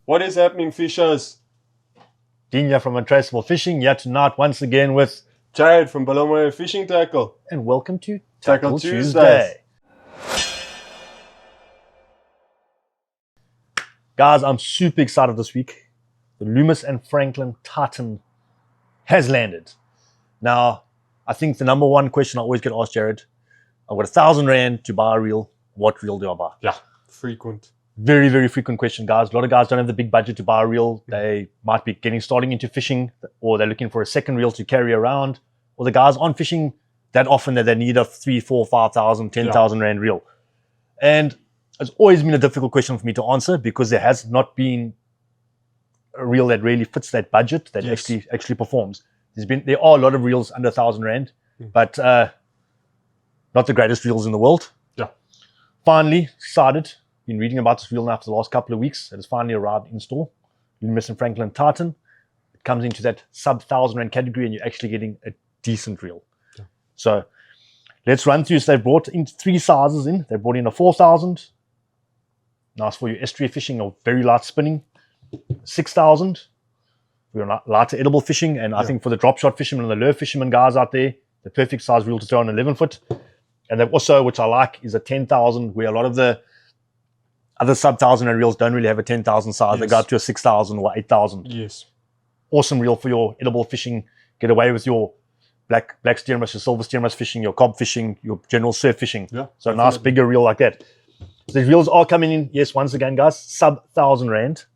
What is happening, fishers? Dinya from Untraceable Fishing, here tonight once again with Jared from Below Fishing Tackle. and welcome to Tackle Tuesdays. Guys, I'm super excited this week. The Loomis and Franklin Titan has landed. Now, I think the number one question I always get asked, Jared, I've got 1,000 Rand to buy a reel. What reel do I buy? Yeah, frequent. Very, very frequent question, guys. A lot of guys don't have the big budget to buy a reel. They might be starting into fishing, or they're looking for a second reel to carry around, or the guys aren't fishing that often that they need a 3,000, 4,000, 5,000, 10,000 Rand reel. And it's always been a difficult question for me to answer because there has not been a reel that really fits that budget that actually performs. There are a lot of reels under 1,000 Rand, but not the greatest reels in the world. Yeah. Finally decided. Been reading about this reel now for the last couple of weeks. It has finally arrived in store. Loomis and Franklin Titan. It comes into that sub 1,000 Rand category, and you're actually getting a decent reel. Yeah. So let's run through. So they brought in 3 sizes in. They brought in a 4,000. Nice for your estuary fishing or very light spinning. 6,000. For your lighter edible fishing, and I think for the drop shot fishermen and the lure fishermen guys out there, the perfect size reel to throw on 11 foot. And then also, which I like, is a 10,000, where a lot of the other sub 1,000 reels don't really have a 10,000 size. They go up to a 6,000 or 8,000. Yes. Awesome reel for your edible fishing. Get away with your black steermus, your silver steermus fishing, your cob fishing, your general surf fishing. Yeah, so a nice bigger reel like that. The reels are coming in, yes, once again, guys, sub 1,000 Rand.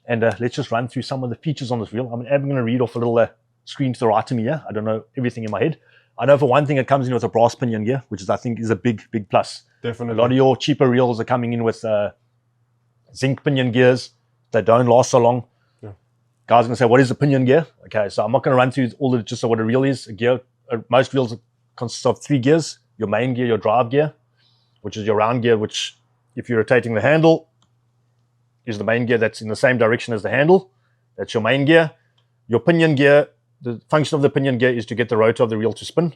And let's just run through some of the features on this reel. I'm going to read off a little screen to the right of me here. I don't know everything in my head. I know for one thing it comes in with a brass pinion gear, which I think is a big plus. Definitely. A lot of your cheaper reels are coming in with zinc pinion gears. They don't last so long. Yeah. Guys are going to say, what is a pinion gear? Okay, so I'm not going to run through all the just what a reel is. A gear, most reels consist of 3 gears. Your main gear, your drive gear, which is your round gear, which if you're rotating the handle, is the main gear that's in the same direction as the handle. That's your main gear. Your pinion gear, the function of the pinion gear is to get the rotor of the reel to spin.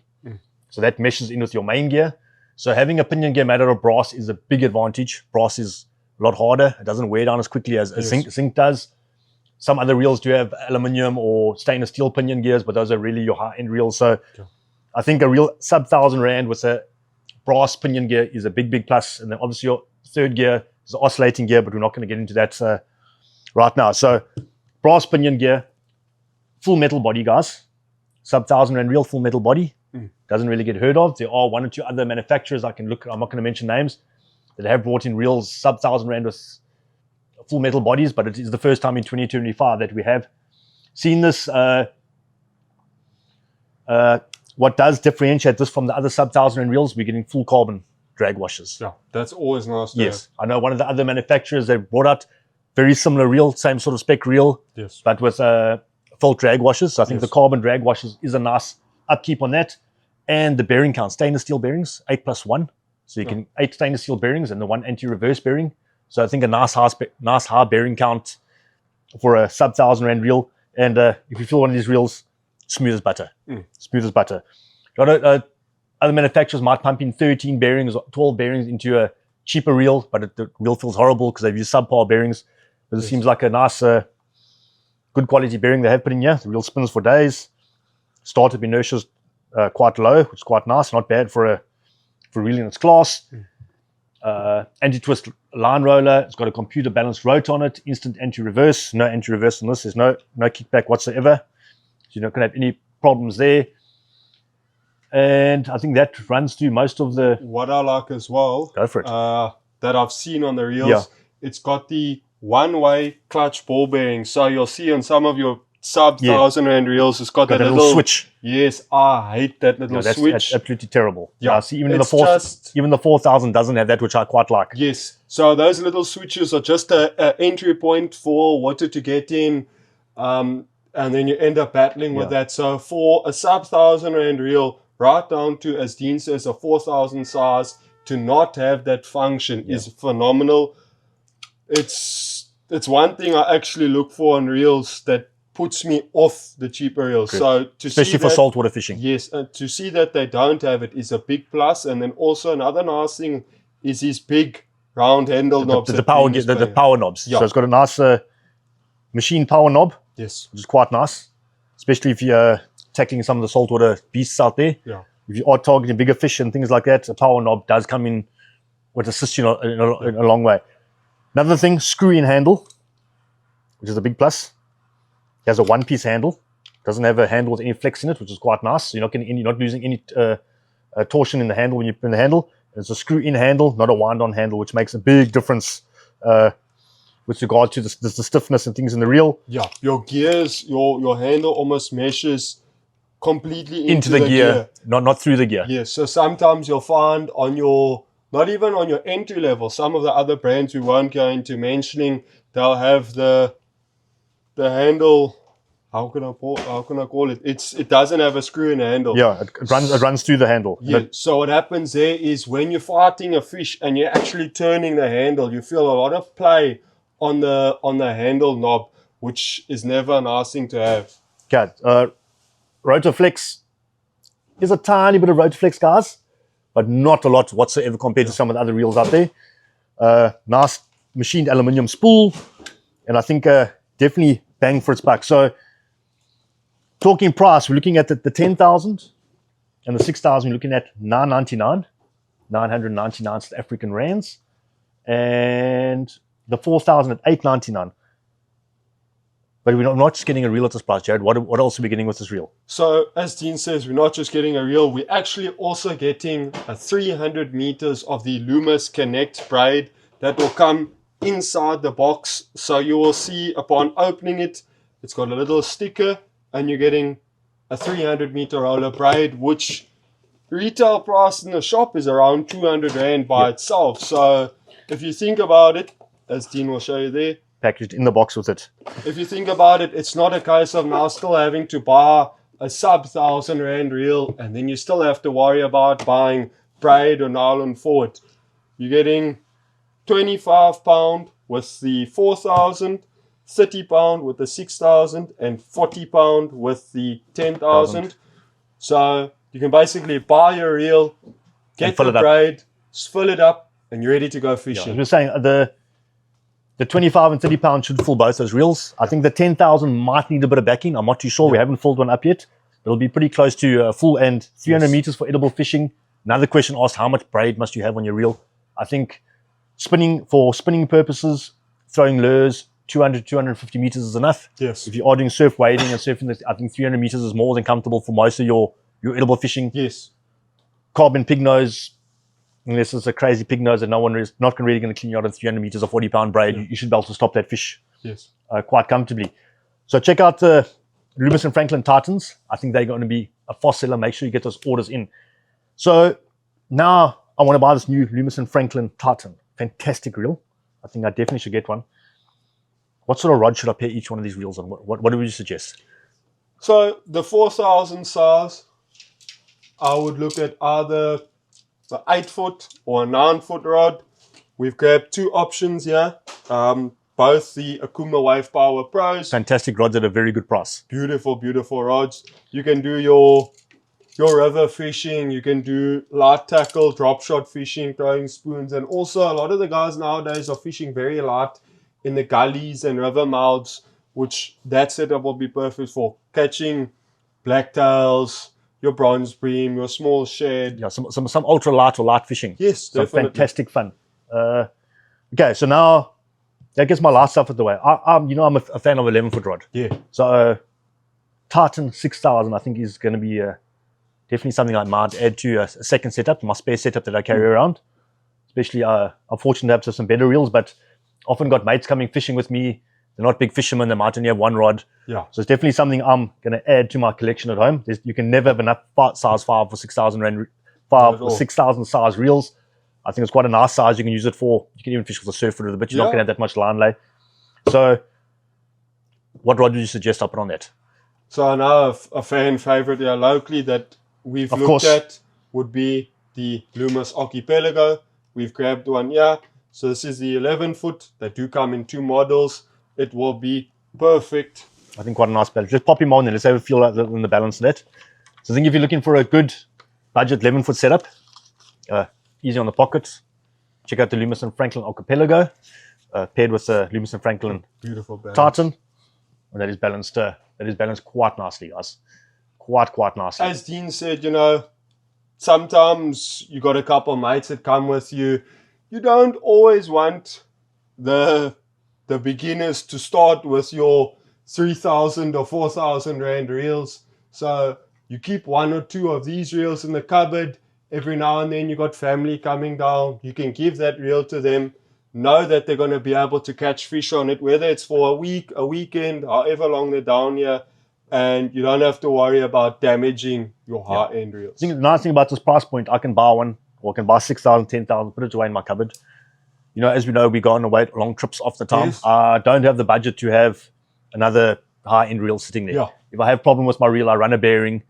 So that meshes in with your main gear. So having a pinion gear made out of brass is a big advantage. Brass is a lot harder. It doesn't wear down as quickly as zinc does. Some other reels do have aluminium or stainless steel pinion gears, but those are really your high-end reels. So I think a real sub 1,000 Rand with a brass pinion gear is a big plus. And then obviously your third gear is the oscillating gear, but we're not going to get into that right now. So brass pinion gear, full metal body, guys. Sub 1,000 Rand reel, full metal body. Doesn't really get heard of. There are 1 or 2 other manufacturers I can look. I'm not going to mention names that have brought in reels sub 1,000 Rand with full metal bodies, but it is the first time in 2025 that we have seen this. What does differentiate this from the other sub 1,000 Rand reels? We're getting full carbon drag washers. Yeah, that's always nice. Yes, I know one of the other manufacturers, they brought out very similar reel, same sort of spec reel, but with full drag washers. So I think the carbon drag washers is a nice upkeep on that. And the bearing count, stainless steel bearings, 8+1. So you can 8 stainless steel bearings and the 1 anti-reverse bearing. So I think a nice high bearing count for a sub 1,000 Rand reel. And if you feel one of these reels, smooth as butter. Smooth as butter. A lot of other manufacturers might pump in 13 bearings or 12 bearings into a cheaper reel, but the reel feels horrible because they've used subpar bearings. But it seems like a nice, good quality bearing they have put in here. The reel spins for days. Startup inertia is quite low, which is quite nice. Not bad for a reel in its class. Anti-twist line roller. It's got a computer balanced rotor on it. Instant anti-reverse. No anti-reverse on this. There's no kickback whatsoever. So you're not going to have any problems there. And I think that runs through most of the... What I like as well... Go for it. That I've seen on the reels, it's got the one-way clutch ball bearing. So you'll see on some of your sub 1,000 Rand reels, it's got that little switch. Yes, I hate that little switch. That's absolutely terrible. Yeah, see, even the 4,000 doesn't have that, which I quite like. Yes, so those little switches are just an entry point for water to get in, and then you end up battling with that. So for a sub 1,000 Rand reel, right down to, as Dean says, a 4,000 size, to not have that function is phenomenal. It's one thing I actually look for on reels that puts me off the cheaper reels. So especially for saltwater fishing. Yes, to see that they don't have it is a big plus. And then also another nice thing is these big round handle knobs. The power knobs. Yeah. So it's got a nice machine power knob, Yes. which is quite nice, especially if you're tackling some of the saltwater beasts out there. Yeah. If you are targeting bigger fish and things like that, a power knob does come in, would assist you in a long way. Another thing, screw-in handle, which is a big plus. It has a one-piece handle. Doesn't have a handle with any flex in it, which is quite nice. So you're not losing any torsion in the handle when you put in the handle. It's a screw-in handle, not a wind-on handle, which makes a big difference with regard to the stiffness and things in the reel. Yeah, your gears, your handle almost meshes completely Into the gear, not through the gear. Yes, so sometimes you'll find on your, not even on your entry level, some of the other brands we won't go into mentioning, they'll have the handle. How can I call it? It doesn't have a screw in the handle. Yeah, it runs through the handle. Yeah. So what happens there is when you're fighting a fish and you're actually turning the handle, you feel a lot of play on the handle knob, which is never a nice thing to have. Okay, Rotoflex is a tiny bit of Rotoflex, guys, but not a lot whatsoever compared to some of the other reels out there. Nice machined aluminium spool, and I think definitely bang for its buck. So, talking price, we're looking at the 10,000 and the 6,000. We're looking at 999 South African rands, and the 4,000 at 899. But we're not just getting a reel at this price, Jared. What else are we getting with this reel? So, as Dean says, we're not just getting a reel. We're actually also getting a 300 meters of the Loomis Connect braid that will come inside the box. So you will see upon opening it, it's got a little sticker, and you're getting a 300 meter roller braid, which retail price in the shop is around 200 Rand by itself. So if you think about it, as Dean will show you there, packaged in the box with it. if you think about it, it's not a case of now still having to buy a sub 1,000 Rand reel and then you still have to worry about buying braid or nylon for it. You're getting £25 with the 4,000, £30 with the 6,000, and £40 with the 10,000. So you can basically buy your reel, get the braid, fill it up, and you're ready to go fishing. Yeah, we're saying the 25 and 30 pounds should fill both those reels. I think the 10,000 might need a bit of backing. I'm not too sure. We haven't filled one up yet. It'll be pretty close to full and 300 meters for edible fishing. Another question asked, how much braid must you have on your reel? I think for spinning purposes, throwing lures, 200, 250 meters is enough. Yes. If you are doing surf wading and surfing, I think 300 meters is more than comfortable for most of your edible fishing. Yes. Carbon pig nose, unless it's a crazy pig nose that no one is not really going to clean you out on 300 meters of 40-pound braid, you should be able to stop that fish quite comfortably. So check out the Loomis and Franklin Titans. I think they're going to be a fast seller. Make sure you get those orders in. So now I want to buy this new Loomis and Franklin Titan. Fantastic reel. I think I definitely should get one. What sort of rod should I pair each one of these reels on? What would you suggest? So the 4,000 size, I would look at either the 8-foot or a 9-foot rod. We've grabbed two options here. Both the Akuma Wave Power Pros. Fantastic rods at a very good price. Beautiful, beautiful rods. You can do your river fishing. You can do light tackle, drop shot fishing, throwing spoons. And also a lot of the guys nowadays are fishing very light in the gullies and river mouths, which that setup will be perfect for catching blacktails, your bronze bream, your small shad. Yeah, some ultra light or light fishing. Yes, definitely. Fantastic fun. Okay, so now that gets my last stuff out the way. I'm a fan of 11-foot rod. Yeah. So Titan 6,000, I think, is going to be definitely something I might add to a second setup, my spare setup that I carry around. Especially, I'm fortunate to have some better reels, but often got mates coming fishing with me. They're not big fishermen. They might only have one rod. Yeah. So it's definitely something I'm going to add to my collection at home. You can never have enough size 5 or 6,000 Rand, 5 or 6,000 size reels. I think it's quite a nice size. You can use it for, you can even fish with a surfer with it, but you're not going to have that much line lay. So what rod would you suggest I put on that? So I know a fan favorite here locally that we've looked at would be the Loomis Archipelago. We've grabbed one here. So this is the 11-foot. They do come in two models. It will be perfect. I think quite a nice balance. Just pop him on there. Let's have a feel in the balance of that. So I think if you're looking for a good budget 11-foot setup, easy on the pockets, check out the Loomis and Franklin Archipelago, paired with the Loomis and Franklin Beautiful Titan. and that is balanced. That is balanced quite nicely, guys. Quite nicely. As Dean said, you know, sometimes you got a couple mates that come with you. You don't always want the beginners to start with your 3,000 or 4,000 rand reels. So you keep one or two of these reels in the cupboard. Every now and then you got family coming down. You can give that reel to them. Know that they're going to be able to catch fish on it, whether it's for a week, a weekend, however long they're down here. And you don't have to worry about damaging your high-end reels. I think the nice thing about this price point, I can buy one, or I can buy 6,000, 10,000, put it away in my cupboard. You know, as we know, we go on away long trips off the time. Yes. I don't have the budget to have another high-end reel sitting there. Yeah. If I have a problem with my reel, I run a bearing,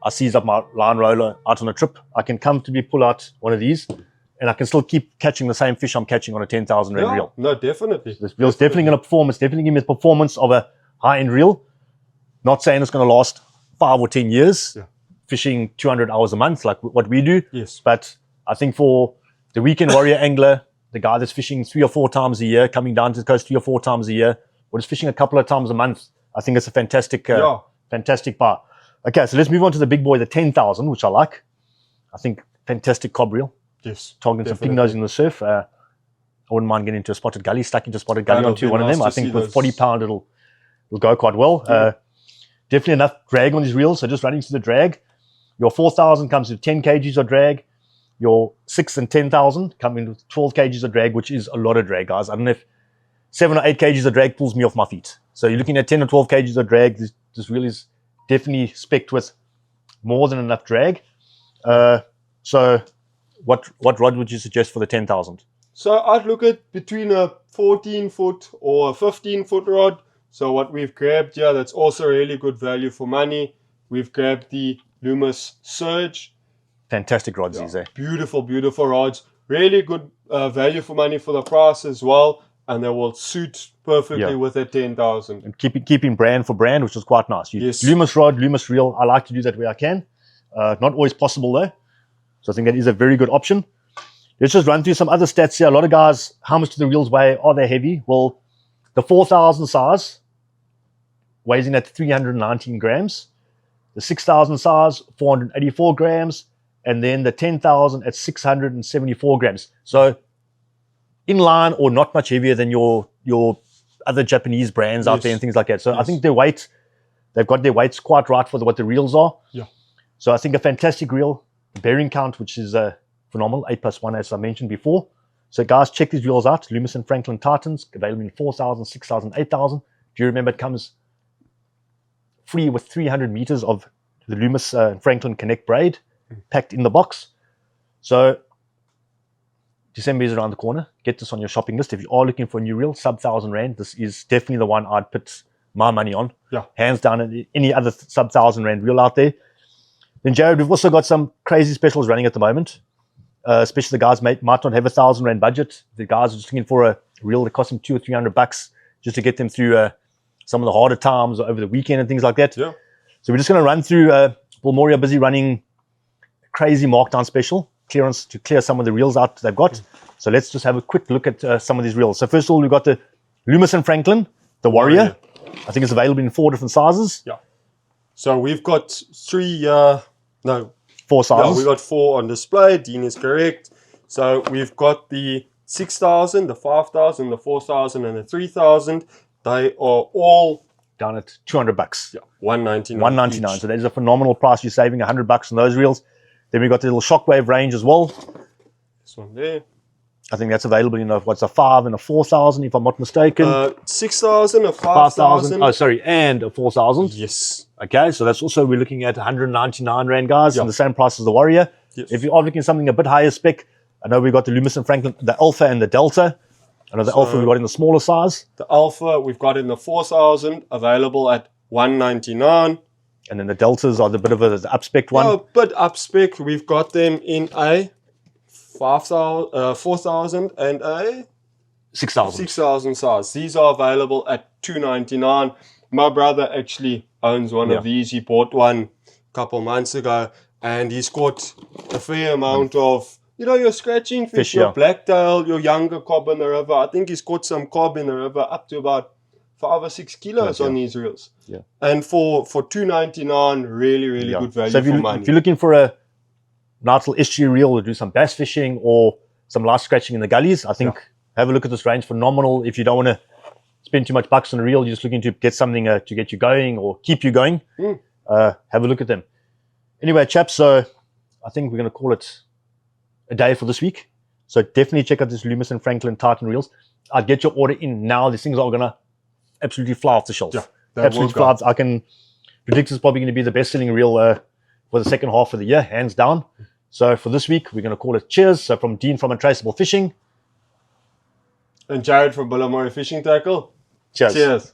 I seize up my line roller out on a trip, I can comfortably pull out one of these, and I can still keep catching the same fish I'm catching on a 10,000 rand reel. No, definitely. This reel's definitely going to perform. It's definitely giving me the performance of a high-end reel. Not saying it's going to last 5 or 10 years, fishing 200 hours a month like what we do. Yes. But I think for the weekend warrior angler, the guy that's fishing 3 or 4 times a year, coming down to the coast 3 or 4 times a year, or just fishing a couple of times a month, I think it's a fantastic, fantastic buy. Okay, so let's move on to the big boy, the 10,000, which I like. I think fantastic cob reel. Yes. Targeting some pig nose in the surf. I wouldn't mind getting into a spotted gully, stuck into a spotted gully onto one of them. I think with 40 pound, it'll go quite well. Definitely enough drag on these reels. So just running through the drag. Your 4,000 comes with 10 kgs of drag. Your 6 and 10,000 come in with 12 kgs of drag, which is a lot of drag, guys. I don't know if 7 or 8 kgs of drag pulls me off my feet. So you're looking at 10 or 12 kgs of drag. This reel is definitely spec'd with more than enough drag. So what rod would you suggest for the 10,000? So I'd look at between a 14-foot or a 15-foot rod. So what we've grabbed here, that's also really good value for money. We've grabbed the Loomis Surge. Fantastic rods these days. Beautiful, beautiful rods. Really good value for money for the price as well. And they will suit perfectly with that 10,000. And keeping brand for brand, which is quite nice. Yes. Loomis rod, Loomis reel. I like to do that where I can. Not always possible though. So I think that is a very good option. Let's just run through some other stats here. A lot of guys, how much do the reels weigh? Are they heavy? Well, the 4,000 size weighs in at 319 grams. The 6,000 size, 484 grams. And then the 10,000 at 674 grams. So in line or not much heavier than your other Japanese brands out there and things like that. So I think their weight, they've got their weights quite right for what the reels are. Yeah. So I think a fantastic reel. Bearing count, which is phenomenal, 8+1 as I mentioned before. So guys, check these reels out. Loomis Franklin Titans, available in 4,000, 6,000, 8,000. Do you remember it comes free with 300 meters of the Loomis Franklin Connect braid packed in the box. So December is around the corner. Get this on your shopping list. If you are looking for a new reel, sub 1,000 rand, this is definitely the one I'd put my money on. Yeah. Hands down, any other sub 1,000 rand reel out there. Then Jared, we've also got some crazy specials running at the moment. Especially the guys might not have 1,000 rand budget. The guys are just looking for a reel that costs them $200 or $300 just to get them through some of the harder times or over the weekend and things like that. Yeah. So we're just going to run through. Bulmoria busy running a crazy markdown special clearance to clear some of the reels out they've got. So let's just have a quick look at some of these reels. So first of all, we've got the Loomis Franklin, the Warrior. I think it's available in 4 different sizes. Yeah. So we've got 4 sizes. No, we got 4 on display. Dean is correct. So we've got the 6,000, the 5,000, the 4,000, and the 3,000. They are all down at $200. Yeah, $199. $199. So that is a phenomenal price. You're saving $100 on those reels. Then we've got the little Shockwave range as well. This one there. I think that's available in a 5 and a 4,000, if I'm not mistaken. 6,000, a 5,000. Oh, sorry, and a 4,000. Yes. Okay, so that's also, we're looking at 199 rand, guys, and the same price as the Warrior. Yes. If you are looking at something a bit higher spec, I know we've got the Loomis Franklin, the Alpha and the Delta. I know the Alpha we've got in the smaller size. The Alpha we've got in the 4,000, available at $199. And then the Deltas are the bit of the up-spec one. Yeah, but up-spec, we've got them in a 4,000 and a 6,000 size. These are available at $299. My brother actually owns one of these. He bought one a couple months ago, and he's got a fair amount of, your scratching fish, your blacktail, your younger cob in the river. I think he's caught some cob in the river up to about 5 or 6 kilos Yeah. on these reels. Yeah. And for $2.99, really good value So for money. if you're looking for a nice little estuary reel to do some bass fishing or some light scratching in the gullies, I think have a look at this range. Phenomenal. If you don't want to spend too much bucks on a reel, you're just looking to get something to get you going or keep you going, have a look at them. Anyway, chaps, so I think we're going to call it a day for this week. So definitely check out this Loomis and Franklin Titan reels. I'd get your order in now. These things are going to absolutely fly off the shelf. Yeah, absolutely fly off. I can predict it's probably going to be the best-selling reel for the second half of the year, hands down. So for this week, we're going to call it cheers. So from Dean from Untraceable Fishing. And Jared from Bullamore Fishing Tackle. Cheers. Cheers.